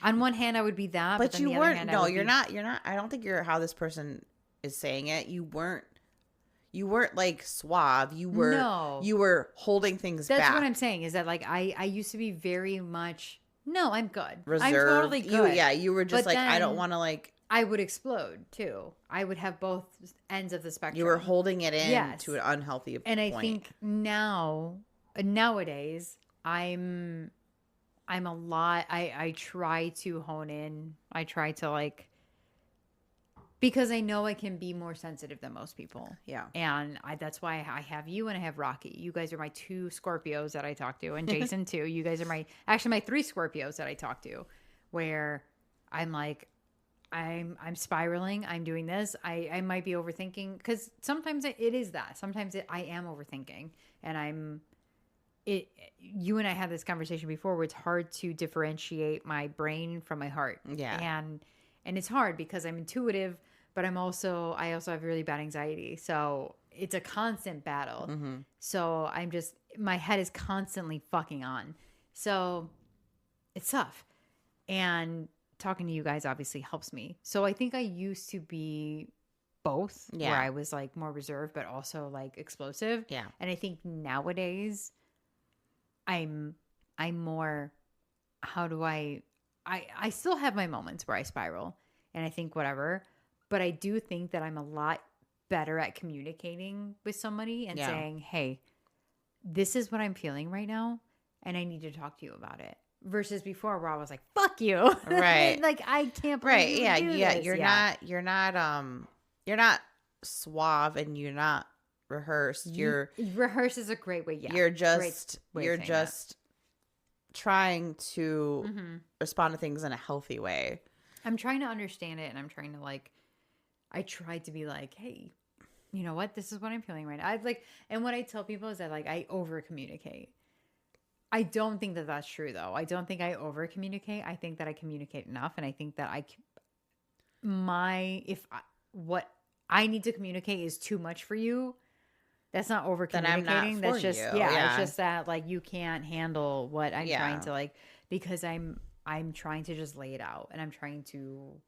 on one hand I would be that, but then you the weren't. Other hand, no, you're not. You're not. I don't think you're how this person is saying it. You weren't like suave. You were. No. You were holding things back. That's what I'm saying. Is that, like, I used to be very much No, I'm good. reserved. I'm totally good. You were just But like, I don't then want to like. I would explode too. I would have both ends of the spectrum. You were holding it in Yes. to an unhealthy And I point. think nowadays, I'm a lot. I try to hone in. I try to like, because I know I can be more sensitive than most people. Yeah. And that's why I have you and I have Rocky. You guys are my 2 Scorpios that I talk to, and Jason too. You guys are my 3 Scorpios that I talk to, where I'm like, I'm spiraling. I'm doing this. I might be overthinking, because sometimes it is that. Sometimes I am overthinking, and you and I had this conversation before where it's hard to differentiate my brain from my heart. Yeah. And it's hard because I'm intuitive, but I also have really bad anxiety. So it's a constant battle. Mm-hmm. So my head is constantly fucking on. So it's tough. And talking to you guys obviously helps me. So I think I used to be both, where I was like more reserved, but also like explosive. Yeah. And I think nowadays I'm more, how do I still have my moments where I spiral and I think whatever, but I do think that I'm a lot better at communicating with somebody and saying, hey, this is what I'm feeling right now, and I need to talk to you about it. Versus before, where I was like, fuck you. Right. Like, I can't believe you do this. You're not suave, and you're not rehearsed. Rehearse is a great way. Yeah. You're just trying to respond to things in a healthy way. I'm trying to understand it, and I'm trying to like, I try to be like, hey, you know what? This is what I'm feeling right now. And what I tell people is that like, I over communicate. I don't think that that's true, though. I don't think I over communicate. I think that I communicate enough, and I think that what I need to communicate is too much for you, that's not over communicating. That's just it's just that like you can't handle what I'm trying to like, because I'm trying to just lay it out, and I'm trying to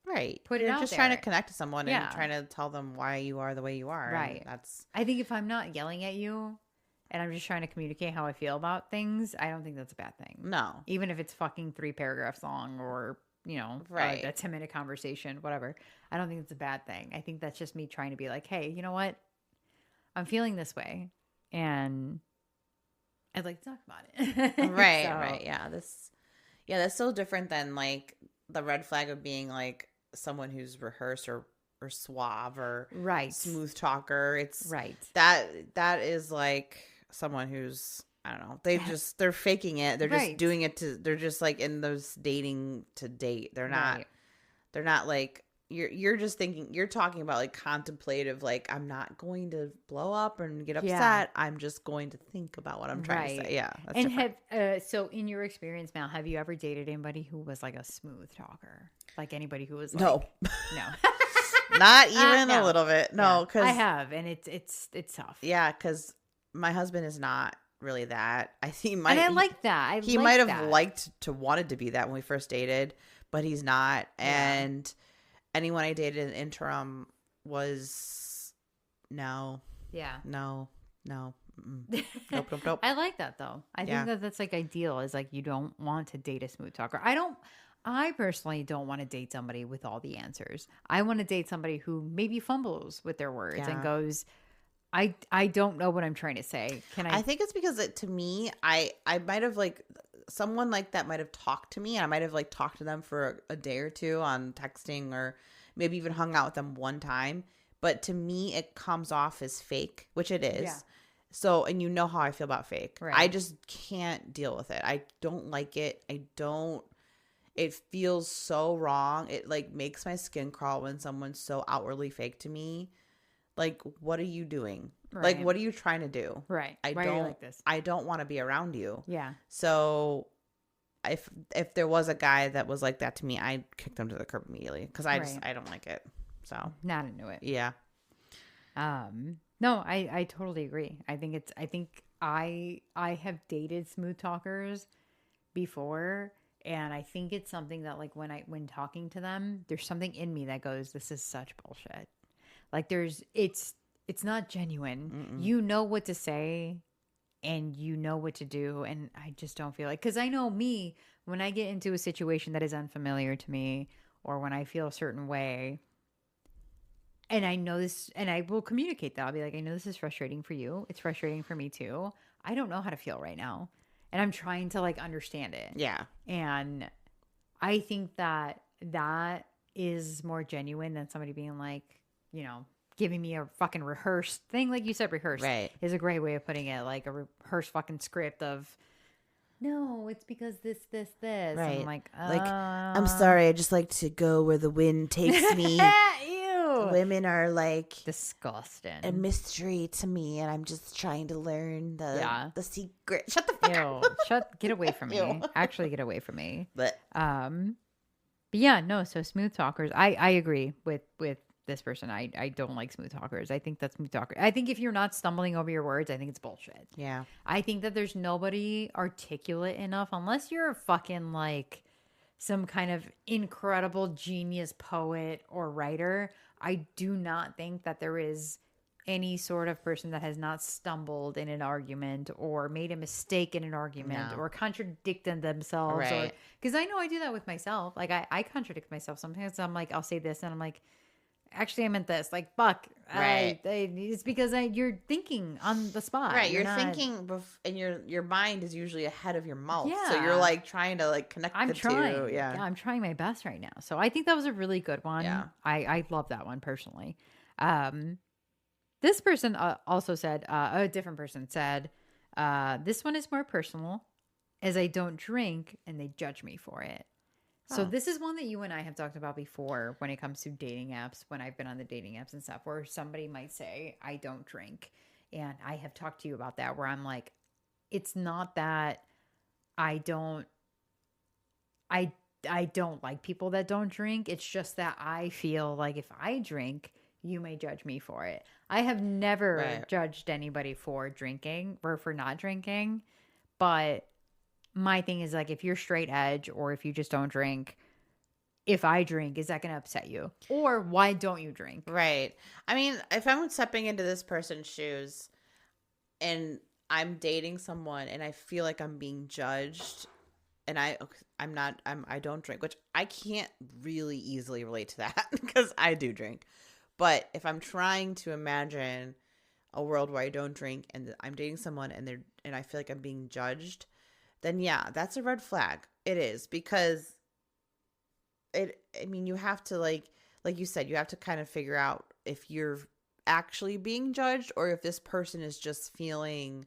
put it out. You're just there. trying to connect to someone and trying to tell them why you are the way you are. Right. That's. I think if I'm not yelling at you, and I'm just trying to communicate how I feel about things, I don't think that's a bad thing. No. Even if it's fucking 3 paragraphs long, or, you know, a 10-minute conversation, whatever. I don't think it's a bad thing. I think that's just me trying to be like, hey, you know what? I'm feeling this way, and I'd like to talk about it. Right. Right. Yeah. That's so different than like the red flag of being like someone who's rehearsed or suave or smooth talker. It's that is like someone who's, I don't know, they're faking it. They're just doing it they're just like in those dating to date. They're not like, you're just thinking, you're talking about like contemplative, like, I'm not going to blow up and get upset. I'm just going to think about what I'm trying to say. Yeah. That's and so in your experience, Mal, have you ever dated anybody who was like a smooth talker? Like anybody who was like, no. Not even a little bit. No, because I have, and it's tough. Yeah, because my husband is not really that. And I like that. He might have liked to wanted to be that when we first dated, but he's not. And anyone I dated in the interim was no. Nope. I like that though. I think that that's like ideal. Is like, you don't want to date a smooth talker. I personally don't want to date somebody with all the answers. I want to date somebody who maybe fumbles with their words and goes, I don't know what I'm trying to say. I think it's because to me, I might have like, someone like that might have talked to me, and I might have like talked to them for a day or two on texting, or maybe even hung out with them one time. But to me, it comes off as fake, which it is. Yeah. So, and you know how I feel about fake. Right. I just can't deal with it. I don't like it. It feels so wrong. It like makes my skin crawl when someone's so outwardly fake to me. Like, what are you doing? Right. Like, what are you trying to do? Right. Why are you like this? I don't want to be around you. Yeah. So if there was a guy that was like that to me, I'd kick them to the curb immediately, because I don't like it. So not into it. Yeah. No, I totally agree. I think I have dated smooth talkers before. And I think it's something that like when talking to them, there's something in me that goes, this is such bullshit. Like it's not genuine. Mm-mm. You know what to say, and you know what to do. And I just don't feel like, because I know me, when I get into a situation that is unfamiliar to me, or when I feel a certain way, and I know this, and I will communicate that. I'll be like, I know this is frustrating for you. It's frustrating for me too. I don't know how to feel right now. And I'm trying to like understand it. Yeah. And I think that that is more genuine than somebody being like, you know, giving me a fucking rehearsed thing. Like you said, rehearsed Right. is a great way of putting it. Like a rehearsed fucking script of, no, it's because this. And Right. I'm like, I'm sorry. I just like to go where the wind takes me. Ew. Women are like Disgusting. a mystery to me, and I'm just trying to learn the secret. Shut the fuck up. Get away from me. Actually, get away from me. But yeah, no. So smooth talkers, I agree with this person. I don't like smooth talkers. I think that smooth talker. I think if you're not stumbling over your words, I think it's bullshit. yeah, I think that there's nobody articulate enough, unless you're a fucking like some kind of incredible genius poet or writer. I do not think that there is any sort of person that has not stumbled in an argument or made a mistake in an argument or contradicted themselves. Right. Because I know I do that with myself. Like I contradict myself sometimes. I'm like, I'll say this and I'm like, actually I meant this. Like, fuck. Right. It's because you're thinking on the spot. Right. You're thinking, and your mind is usually ahead of your mouth. Yeah. So you're like trying to like connect I'm the trying. two. Yeah. I'm trying my best right now. So I think that was a really good one. Yeah. I love that one personally. This person also said, a different person said, this one is more personal as I don't drink and they judge me for it. So this is one that you and I have talked about before when it comes to dating apps, when I've been on the dating apps and stuff, where somebody might say, I don't drink. And I have talked to you about that, where I'm like, it's not that I don't like people that don't drink. It's just that I feel like if I drink, you may judge me for it. I have never judged anybody for drinking or for not drinking, but my thing is like, if you're straight edge or if you just don't drink, if I drink, is that going to upset you? Or why don't you drink? Right. I mean, if I'm stepping into this person's shoes and I'm dating someone and I feel like I'm being judged and I don't drink, which I can't really easily relate to that because I do drink. But if I'm trying to imagine a world where I don't drink and I'm dating someone and I feel like I'm being judged, then yeah, that's a red flag. It is, because you have to like you said, you have to kind of figure out if you're actually being judged or if this person is just feeling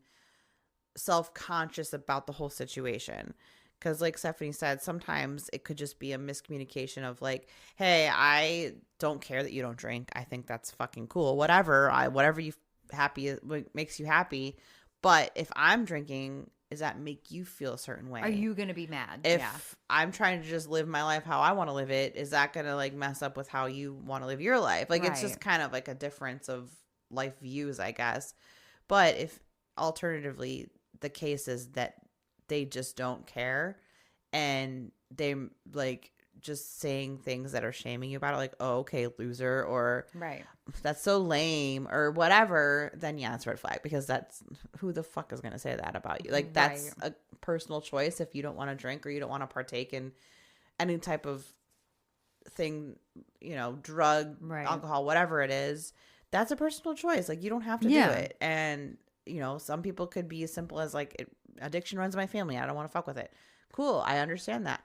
self-conscious about the whole situation. Because like Stephanie said, sometimes it could just be a miscommunication of like, hey, I don't care that you don't drink. I think that's fucking cool. Whatever you happy makes you happy. But if I'm drinking, does that make you feel a certain way? Are you going to be mad? If I'm trying to just live my life how I want to live it, is that going to like mess up with how you want to live your life? Like it's just kind of like a difference of life views, I guess. But if alternatively the case is that they just don't care and they like just saying things that are shaming you about it, like, oh, okay, loser, or that's so lame or whatever, then yeah, it's a red flag, because that's, who the fuck is going to say that about you? Like that's a personal choice. If you don't want to drink or you don't want to partake in any type of thing, drug, alcohol, whatever it is, that's a personal choice. Like you don't have to do it. And some people could be as simple as like, addiction runs my family, I don't want to fuck with it. Cool, I understand that.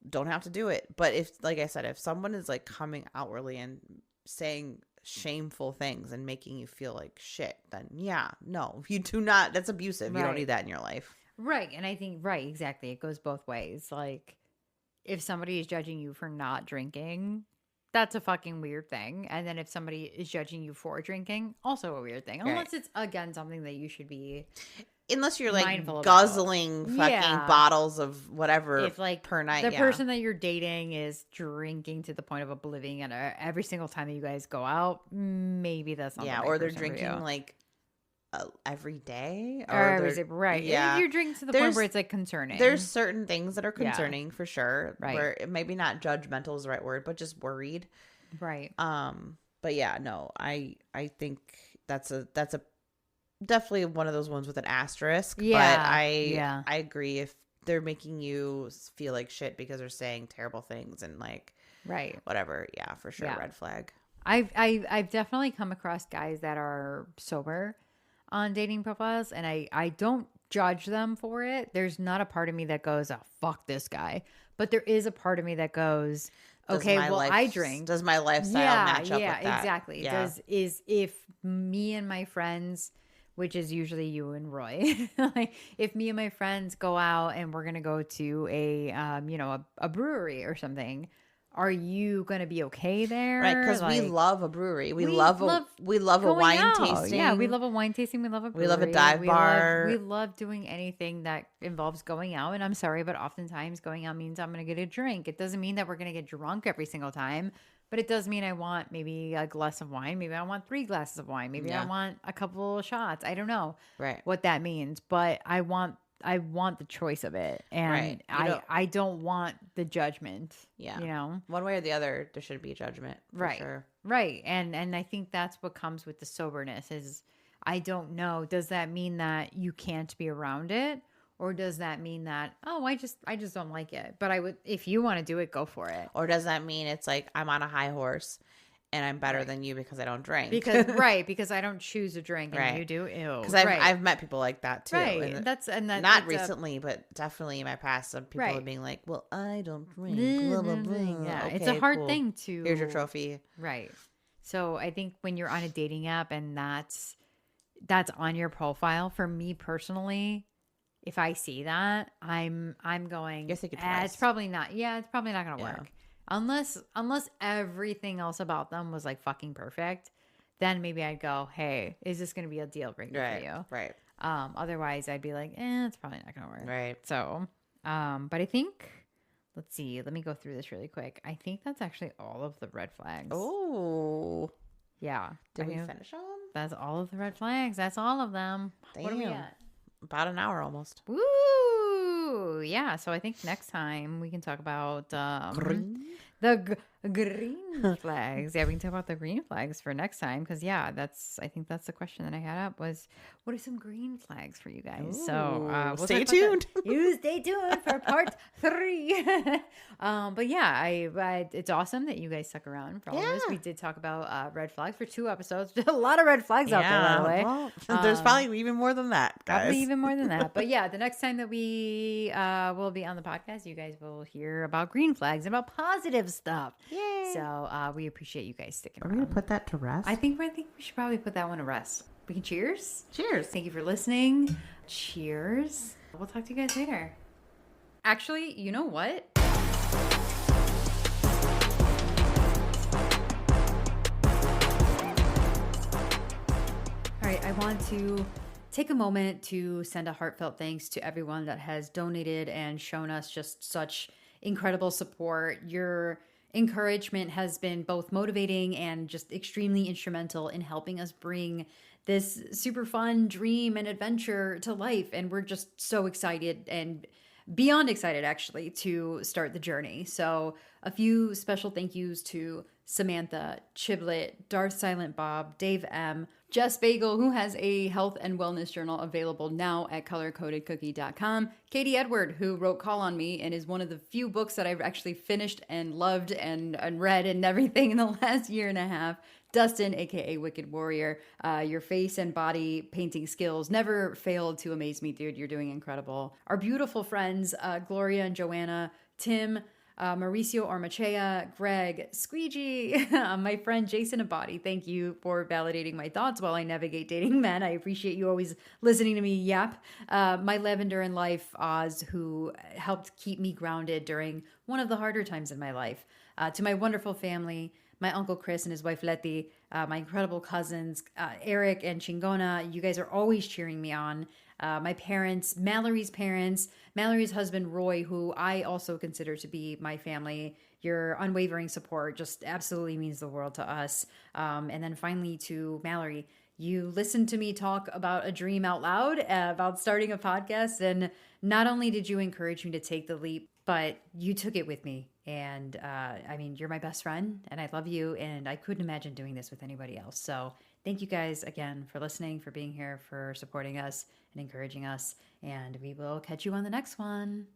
Don't have to do it. But if, like I said, if someone is like coming outwardly and saying shameful things and making you feel like shit, then yeah, no, you do not. That's abusive. You don't need that in your life. Right. And I think, exactly. It goes both ways. Like if somebody is judging you for not drinking, that's a fucking weird thing. And then if somebody is judging you for drinking, also a weird thing. Unless it's, again, something that you should be... Unless you're like guzzling fucking bottles of whatever, if like per night. The person that you're dating is drinking to the point of oblivion every single time that you guys go out, maybe that's not the right or they're person drinking like every day, right. Yeah, if you're drinking to the point where it's like concerning. There's certain things that are concerning for sure. Right. Where maybe not judgmental is the right word, but just worried. Right. But yeah, no, I think that's a definitely one of those ones with an asterisk. Yeah, But yeah. I agree if they're making you feel like shit because they're saying terrible things and like Right. whatever. Yeah, for sure. Yeah. Red flag. I've definitely come across guys that are sober on dating profiles, and I don't judge them for it. There's not a part of me that goes, "Oh, fuck this guy," but there is a part of me that goes, "Okay, well, I drink." Does my lifestyle Yeah, match up yeah, with that? exactly. Yeah. Is if me and my friends, which is usually you and Roy, like if me and my friends go out and we're gonna go to a a brewery or something, are you gonna be okay Right, there? because we Like love a brewery. we love We love a going wine out. Yeah, we tasting. love a wine tasting. We love a We love a brewery. dive bar. We love doing anything that involves going out. And I'm sorry, but oftentimes going out means I'm going to get a drink. It doesn't mean that we're going to get drunk every single time, but it does mean I want maybe a glass of wine. Maybe I want 3 glasses of wine. Maybe I Yeah. want a couple of shots. I don't know Right. what that means, but I want the choice of it, and Right. You don't. I don't want the judgment. Yeah. You know. One way or the other, there should be judgment for Right. sure. Right. And I think that's what comes with the soberness is I don't know. Does that mean that you can't be around it? Or does that mean that, oh, I just don't like it. But I would if you want to do it, go for it. Or does that mean it's like I'm on a high horse and I'm better Right. than you because I don't drink? Because I don't choose a drink and Right. you do. Ew. Because Right. I've met people like that too. Right. And That's not recently, but definitely in my past, some people Right. are being like, "Well, I don't drink." Blah, Blah blah blah, blah. blah. Yeah, Okay, it's a hard cool. thing to Here's your trophy. Right. So I think when you're on a dating app and that's on your profile, for me personally, if I see that, I'm going, You're thinking it's twice." probably not. Yeah, it's probably not going to Yeah. work. Unless everything else about them was like fucking perfect, then maybe I'd go, "Hey, is this going to be a deal breaker Right. for you?" Right. Otherwise I'd be like, it's probably not going to work. Right. So, but I think let's see, let me go through this really quick. I think that's actually all of the red flags. Oh, Yeah. did I we think finish on? that's all of the red flags. That's all of them. What are we Damn. at? About an hour almost. Woo! Yeah. So I think next time we can talk about the green flags. Yeah, we can talk about the green flags for next time because I think that's the question that I had up was what are some green flags for you guys? So we'll stay talk about that. tuned. You stay tuned for part 3. But yeah, it's awesome that you guys stuck around for all of this. Yeah. We did talk about red flags for 2 episodes. A lot of red flags out there, by the way. Well, there's probably even more than that, guys. Probably even more than that. But yeah, the next time that we will be on the podcast, you guys will hear about green flags and about positive stuff. Yay. So we appreciate you guys sticking Are around. we gonna put that to rest? I think we should probably put that one to rest. We can cheers. Cheers. Thank you for listening. Cheers. We'll talk to you guys later. Actually, you know what? All right, I want to take a moment to send a heartfelt thanks to everyone that has donated and shown us just such incredible support. Your encouragement has been both motivating and just extremely instrumental in helping us bring this super fun dream and adventure to life. And we're just so excited and beyond excited, actually, to start the journey. So a few special thank yous to Samantha, Chiblet, Darth Silent Bob, Dave M., Jess Bagel, who has a health and wellness journal available now at colorcodedcookie.com, Katie Edward, who wrote Call on Me and is one of the few books that I've actually finished and loved and read and everything in the last year and a half, Dustin, aka Wicked Warrior, your face and body painting skills never failed to amaze me, dude. You're doing incredible. Our beautiful friends, Gloria and Joanna, Tim, Mauricio Armachea, Greg, Squeegee, my friend Jason Abadi. Thank you for validating my thoughts while I navigate dating men. I appreciate you always listening to me yap. My lavender in life, Oz, who helped keep me grounded during one of the harder times in my life. To my wonderful family, my uncle Chris and his wife Letty, my incredible cousins, Eric and Chingona. You guys are always cheering me on. My parents, Mallory's husband, Roy, who I also consider to be my family. Your unwavering support just absolutely means the world to us. And then finally to Mallory, you listened to me talk about a dream out loud, about starting a podcast. And not only did you encourage me to take the leap, but you took it with me. And I mean, you're my best friend and I love you. And I couldn't imagine doing this with anybody else. So Thank you guys again for listening, for being here, for supporting us and encouraging us. And we will catch you on the next one.